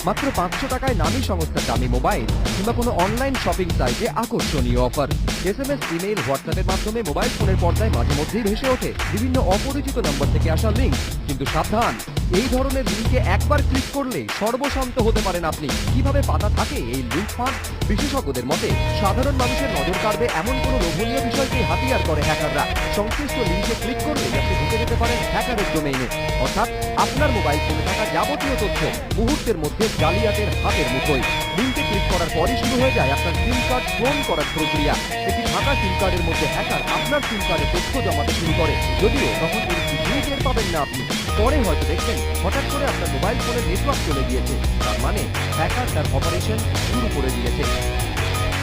মাত্র 500 টাকায় নামী সংস্থার দামি মোবাইল কিংবা কোনো অনলাইন শপিং সাইটে আকর্ষণীয় অফার। এসএমএস, ইমেইল, হোয়াটসঅ্যাপের মাধ্যমে মোবাইল ফোনের পর্দায় মাঝে মধ্যেই ভেসে ওঠে বিভিন্ন অপরিচিত নম্বর থেকে আসা লিঙ্ক। কিন্তু সাবধান, এই ধরনের লিঙ্কে একবার ক্লিক করলে সর্বশান্ত হতে পারেন আপনি। কিভাবে পাতা থাকে এই লিঙ্ক ফাঁদ? বিশেষজ্ঞদের মতে সাধারণ মানুষের নজর কাড়বে এমন কোনো লোভনীয় বিষয়কে হাতিয়ার করে হ্যাকাররা। সংশ্লিষ্ট লিঙ্কে ক্লিক করলে আপনি ঢুকে যেতে পারেন হ্যাকারের ডোমেইনে, অর্থাৎ আপনার মোবাইল ফোনে থাকা যাবতীয় তথ্য মুহূর্তের মধ্যে জালিয়াতের হাতের মুঠোয়। লিঙ্কে ক্লিক করার পরই শুরু হয়ে যায় আপনার সিম কার্ড ক্লোন করার প্রক্রিয়া। একটি ফাঁকা সিম কার্ডের মধ্যে হ্যাকার আপনার সিম কার্ডে তথ্য জমাতে শুরু করে, যদিও তখন এর কিছুই টের পাবেন না আপনি। পরে হয়তো দেখবেন হঠাৎ করে আপনার মোবাইল ফোনের নেটওয়ার্ক চলে গিয়েছে, তার মানে হ্যাকার তার অপারেশন শুরু করে দিয়েছে।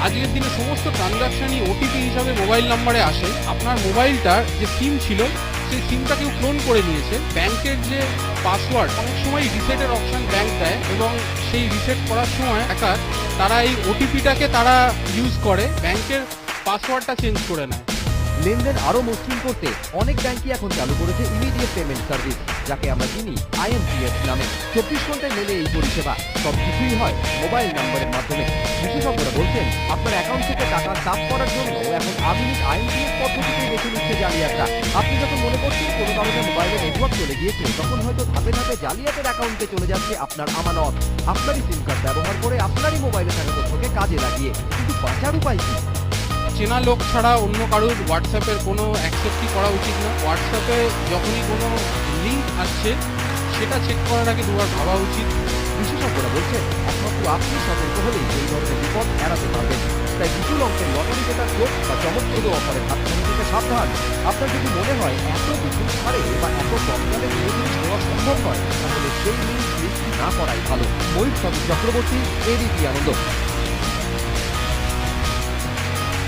আজকের দিনে সমস্ত ট্রানজাকশনই ওটিপি হিসাবে মোবাইল নাম্বারে আসে। আপনার মোবাইলটার যে সিম ছিল সেই সিমটা কেউ ক্লোন করে নিয়েছে। ব্যাংকের যে পাসওয়ার্ড অনেক সময় রিসেটের অপশন ব্যাংক দেয়, এবং সেই রিসেট করার সময় হ্যাকার তারা এই ওটিপিটাকে তারা ইউজ করে ব্যাংকের পাসওয়ার্ডটা চেঞ্জ করে নেয়। লেনদেন আরো মসৃণ করতে অনেক ব্যাংকই এখন চালু করেছে ইমিডিয়েট পেমেন্ট সার্ভিস, যাকে আমরা চিনি IMPS নামে। 24 ঘন্টায় মেলে এই পরিষেবা। সবকিছুই হয় মোবাইল নাম্বারের মাধ্যমে। বিশেষজ্ঞরা বলছেন আপনার অ্যাকাউন্ট থেকে টাকা সাফ করার জন্য এখন আধুনিক IMPS পদ্ধতিতেই বেছে নিচ্ছে জালিয়াতরা। আপনি যখন মনে করছেন কোনো কারণে মোবাইলে নেটওয়ার্ক চলে গিয়েছে, তখন হয়তো ধাপে ধাপে জালিয়াতের অ্যাকাউন্টে চলে যাচ্ছে আপনার আমানত। আপনারই সিম কার্ড ব্যবহার করে আপনারই মোবাইলে থাকা তথ্যকে কাজে লাগিয়ে। কিন্তু বাঁচার উপায় কি? চেনা লোক ছাড়া অন্য কারোর হোয়াটসঅ্যাপের কোনো অ্যাকসেপ্টই করা উচিত না। হোয়াটসঅ্যাপে যখনই কোনো লিঙ্ক আসছে সেটা চেক করার আগে দুবার ভাবা উচিত। বিশেষজ্ঞরা বলছেন একমাত্র আপনি সতর্ক হলেই এই ধরনের বিপদ এড়াতে পারবেন। তাই বিপুল অঙ্কের লটারি জেতার চোখ বা চমৎপ্রদ অফারের হাতছানি থেকে সাবধান। আপনার যদি মনে হয় এত বিপুল ছাড়ে বা এত কম দামে কোনো জিনিস নেওয়া সম্ভব নয়, তাহলে সেই লিঙ্ক ক্লিক না করাই ভালো। ময়ূর চক্রবর্তী, ABP আনন্দ।